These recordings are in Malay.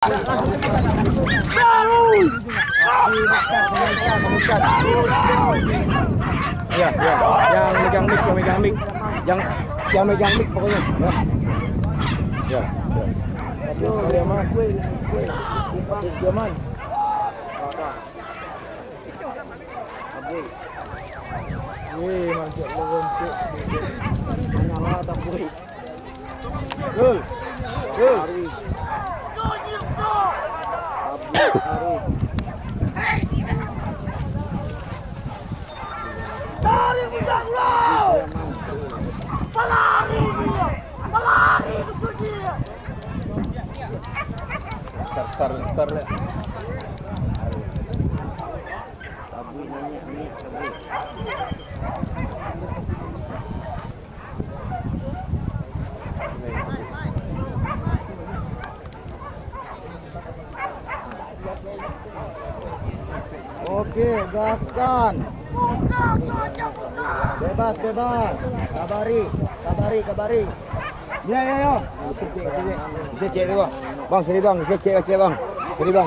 Ya, yang megang mic, yang megang mic pokoknya. Ya. Dia mah. Dia mah. Wih, masuk logok. Nyala tak boleh. Gol. Lari bujang lo! Pelari dia! Pelari itu dia! Start le. Tabu nanya ni tabu. Oke, gaskan. Bebas. Kabari. Ya. Cek dulu. Bang, sini bang. Cek bang. Sini bang.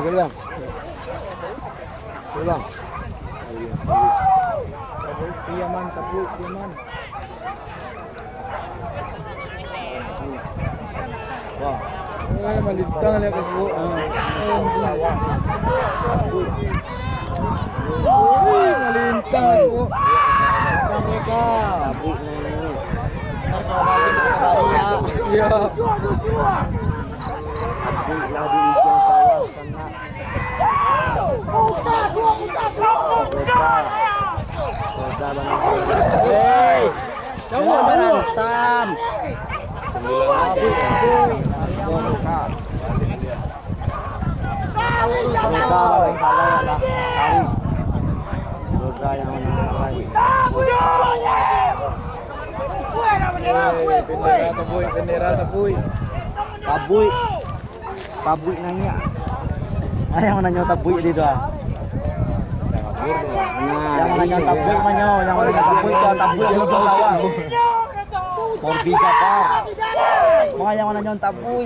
Iya mantap bu, Wah, malintang lihat ke bu. Malintang bu. Mereka. Siap. Kamu berantem. Bendera tabuy. Tabuy nanya. Yang nanya tabuy di doa. Yang nanya tabuy manyo, yang nanya tabuy itu sawah. Korbi kapar. Mga yang nanya tabuy.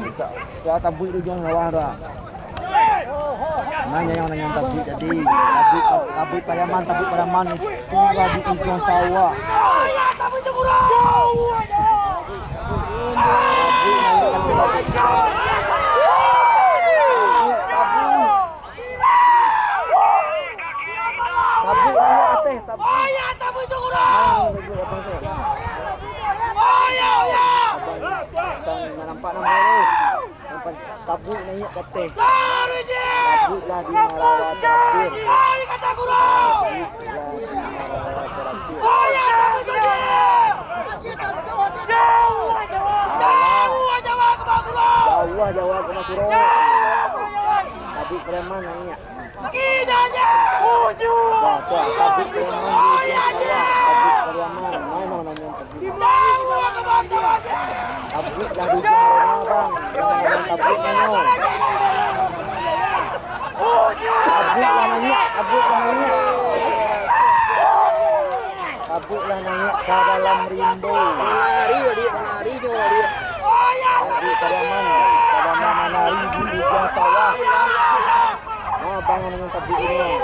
Doa tabuy itu jual sawah doa. Nanya yang nanya tabuy jadi tabuy payaman itu lagi jual sawah. Tabuy itu kurang. Tabu itu kurang. Nampak nama tabu nanya kate. Tabu lah di Marawat terakhir. Kata kurang. Jawa ke Makuro. Tabu preman nanya. Gidanya. Tabu preman. Abrik lah di Jawa bang, abrik nanya. Abrik lah nanya ke dalam rindu. Menari dia. Abrik kediaman menari di ujung sawah. Nah bang dengan tabrik ini.